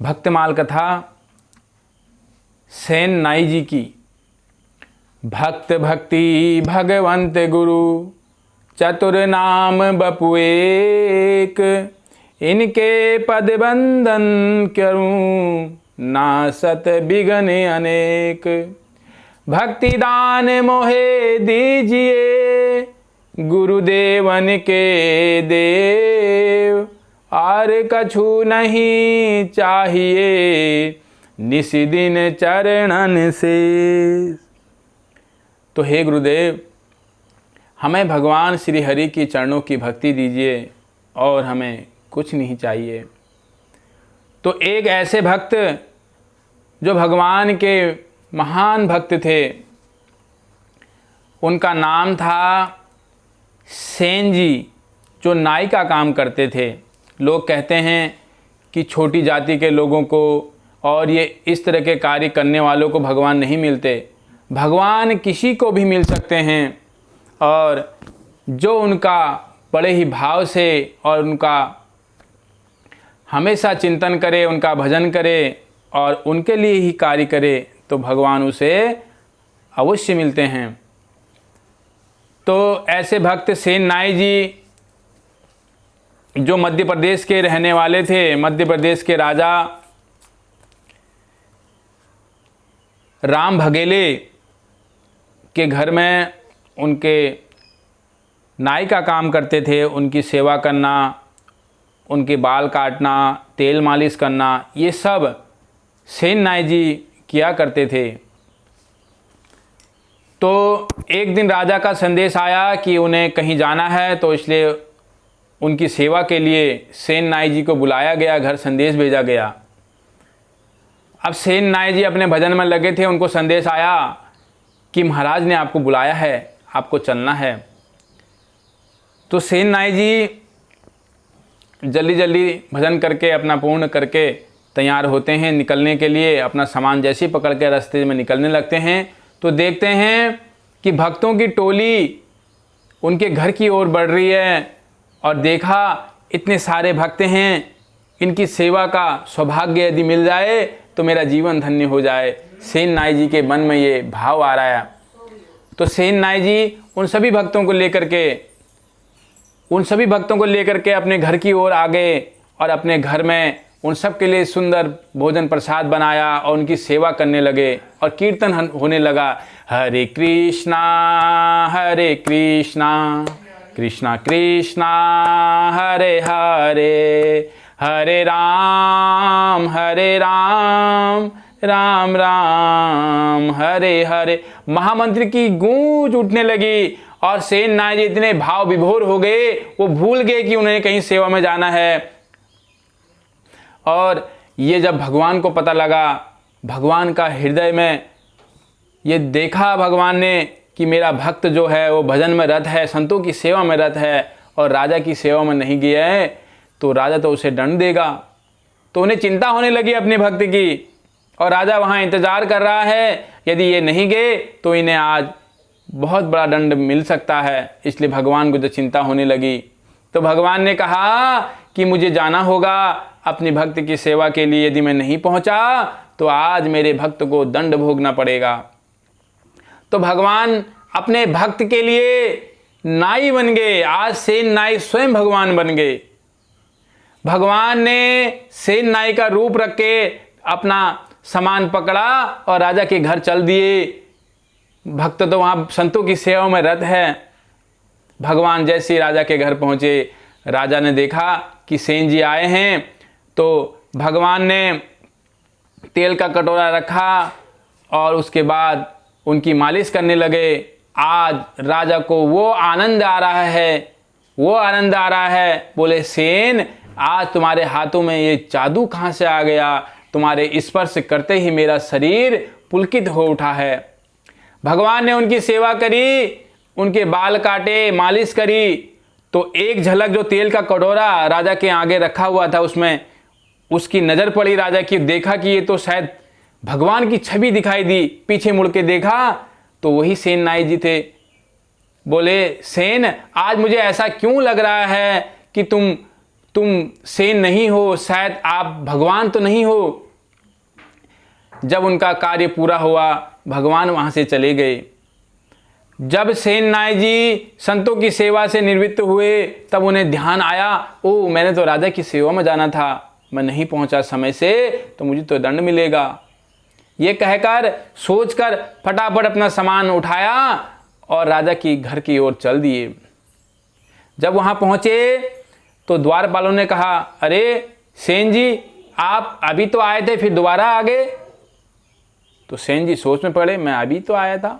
भक्तमाल कथा सेन नाई जी की। भक्त भक्ति भगवंत गुरु चतुर नाम बपु एक, इनके पद बंदन करूं नासत बिघन अनेक। भक्ति दान मोहे दीजिए गुरुदेवन के देव, और कछु नहीं चाहिए निशिदिन चरणन से। तो हे गुरुदेव, हमें भगवान श्री हरि की चरणों की भक्ति दीजिए और हमें कुछ नहीं चाहिए। तो एक ऐसे भक्त जो भगवान के महान भक्त थे, उनका नाम था सेन जी, जो नाई का काम करते थे। लोग कहते हैं कि छोटी जाति के लोगों को और ये इस तरह के कार्य करने वालों को भगवान नहीं मिलते। भगवान किसी को भी मिल सकते हैं, और जो उनका बड़े ही भाव से और उनका हमेशा चिंतन करे, उनका भजन करे और उनके लिए ही कार्य करे, तो भगवान उसे अवश्य मिलते हैं। तो ऐसे भक्त सेन नाई जी, जो मध्य प्रदेश के रहने वाले थे, मध्य प्रदेश के राजा राम भगेले के घर में उनके नाई का काम करते थे। उनकी सेवा करना, उनके बाल काटना, तेल मालिश करना, ये सब सेन नाई जी किया करते थे। तो एक दिन राजा का संदेश आया कि उन्हें कहीं जाना है, तो इसलिए उनकी सेवा के लिए सेन नाई जी को बुलाया गया, घर संदेश भेजा गया। अब सेन नाई जी अपने भजन में लगे थे, उनको संदेश आया कि महाराज ने आपको बुलाया है, आपको चलना है। तो सेन नाई जी जल्दी जल्दी भजन करके अपना पूर्ण करके तैयार होते हैं निकलने के लिए। अपना सामान जैसे ही पकड़ के रास्ते में निकलने लगते हैं, तो देखते हैं कि भक्तों की टोली उनके घर की ओर बढ़ रही है, और देखा इतने सारे भक्त हैं, इनकी सेवा का सौभाग्य यदि मिल जाए तो मेरा जीवन धन्य हो जाए। सेन नाई जी के मन में ये भाव आ रहा है। तो सेन नाई जी उन सभी भक्तों को लेकर के अपने घर की ओर आ गए, और अपने घर में उन सब के लिए सुंदर भोजन प्रसाद बनाया और उनकी सेवा करने लगे। और कीर्तन होने लगा, हरे कृष्णा कृष्णा कृष्णा हरे हरे, हरे राम राम राम हरे हरे। महामंत्र की गूंज उठने लगी, और सेन नाई जी इतने भाव विभोर हो गए, वो भूल गए कि उन्हें कहीं सेवा में जाना है। और ये जब भगवान को पता लगा, भगवान का हृदय में ये देखा भगवान ने कि मेरा भक्त जो है वो भजन में रत है, संतों की सेवा में रत है, और राजा की सेवा में नहीं गया है, तो राजा तो उसे दंड देगा। तो उन्हें चिंता होने लगी अपने भक्त की, और राजा वहाँ इंतज़ार कर रहा है, यदि ये नहीं गए तो इन्हें आज बहुत बड़ा दंड मिल सकता है। इसलिए भगवान को जो चिंता होने लगी, तो भगवान ने कहा कि मुझे जाना होगा अपने भक्त की सेवा के लिए। यदि मैं नहीं पहुँचा तो आज मेरे भक्त को दंड भोगना पड़ेगा। तो भगवान अपने भक्त के लिए नाई बन गए। आज सेन नाई स्वयं भगवान बन गए। भगवान ने सेन नाई का रूप रख के अपना सामान पकड़ा और राजा के घर चल दिए। भक्त तो वहाँ संतों की सेवा में रत है। भगवान जैसे राजा के घर पहुँचे, राजा ने देखा कि सेन जी आए हैं, तो भगवान ने तेल का कटोरा रखा और उसके बाद उनकी मालिश करने लगे। आज राजा को वो आनंद आ रहा है, बोले सेन आज तुम्हारे हाथों में ये जादू कहाँ से आ गया, तुम्हारे स्पर्श करते ही मेरा शरीर पुलकित हो उठा है। भगवान ने उनकी सेवा करी, उनके बाल काटे, मालिश करी, तो एक झलक जो तेल का कटोरा राजा के आगे रखा हुआ था उसमें उसकी नज़र पड़ी राजा की। देखा कि ये तो शायद भगवान की छवि दिखाई दी। पीछे मुड़ के देखा तो वही सेन नाई जी थे। बोले सेन आज मुझे ऐसा क्यों लग रहा है कि तुम सेन नहीं हो, शायद आप भगवान तो नहीं हो। जब उनका कार्य पूरा हुआ, भगवान वहाँ से चले गए। जब सेन नाय जी संतों की सेवा से निवृत्त हुए, तब उन्हें ध्यान आया, ओ मैंने तो राजा की सेवा में जाना था, मैं नहीं पहुँचा समय से, तो मुझे तो दंड मिलेगा। ये कहकर सोचकर फटाफट अपना सामान उठाया और राजा की घर की ओर चल दिए। जब वहाँ पहुँचे तो द्वारपालों ने कहा, अरे सेन जी, आप अभी तो आए थे, फिर दोबारा आ गए। तो सेन जी सोच में पड़े, मैं अभी तो आया था।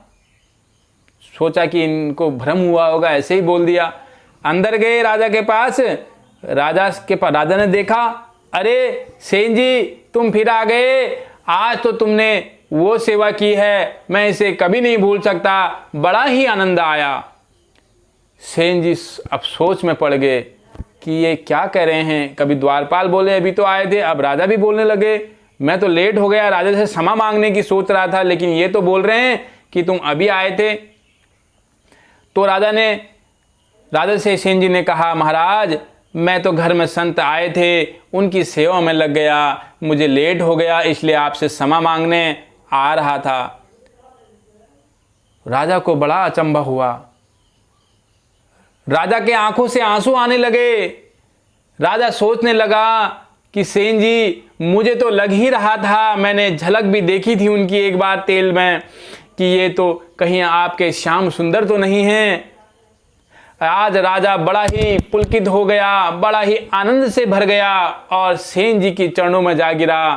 सोचा कि इनको भ्रम हुआ होगा, ऐसे ही बोल दिया। अंदर गए राजा के पास। राजा ने देखा, अरे सेन जी, तुम फिर आ गए। आज तो तुमने वो सेवा की है, मैं इसे कभी नहीं भूल सकता, बड़ा ही आनंद आया। सेन जी अब सोच में पड़ गए कि ये क्या कह रहे हैं। कभी द्वारपाल बोले अभी तो आए थे, अब राजा भी बोलने लगे मैं तो लेट हो गया, राजा से क्षमा मांगने की सोच रहा था, लेकिन ये तो बोल रहे हैं कि तुम अभी आए थे। तो राजा से सेन जी ने कहा, महाराज मैं तो घर में संत आए थे, उनकी सेवा में लग गया, मुझे लेट हो गया, इसलिए आपसे क्षमा मांगने आ रहा था। राजा को बड़ा अचंभा हुआ। राजा के आंखों से आंसू आने लगे। राजा सोचने लगा कि सेन जी, मुझे तो लग ही रहा था, मैंने झलक भी देखी थी उनकी एक बार तेल में, कि ये तो कहीं आपके श्याम सुंदर तो नहीं हैं। आज राजा बड़ा ही पुलकित हो गया, बड़ा ही आनंद से भर गया और सेन जी की चरणों में जा गिरा।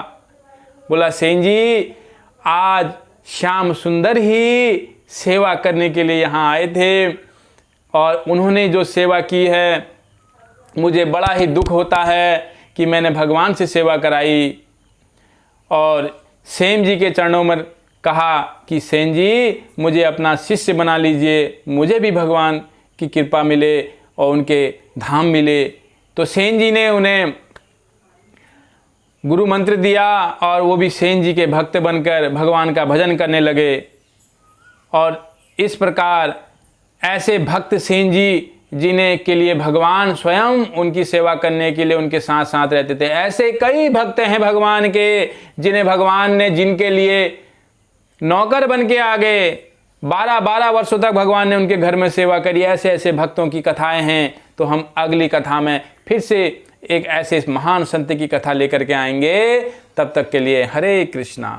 बोला, सेन जी, आज श्याम सुंदर ही सेवा करने के लिए यहाँ आए थे और उन्होंने जो सेवा की है, मुझे बड़ा ही दुख होता है कि मैंने भगवान से सेवा कराई। और सेन जी के चरणों में कहा कि सेन जी, मुझे अपना शिष्य बना लीजिए, मुझे भी भगवान की कृपा मिले और उनके धाम मिले। तो सेन जी ने उन्हें गुरु मंत्र दिया और वो भी सेन जी के भक्त बनकर भगवान का भजन करने लगे। और इस प्रकार ऐसे भक्त सेन जी जिन्हें के लिए भगवान स्वयं उनकी सेवा करने के लिए उनके साथ साथ रहते थे, ऐसे कई भक्त हैं भगवान के, जिन्हें भगवान ने जिनके लिए नौकर बन के आ गए, 12-12 वर्षों तक भगवान ने उनके घर में सेवा करी। ऐसे ऐसे भक्तों की कथाएं हैं। तो हम अगली कथा में फिर से एक ऐसे महान संत की कथा लेकर के आएंगे। तब तक के लिए हरे कृष्णा।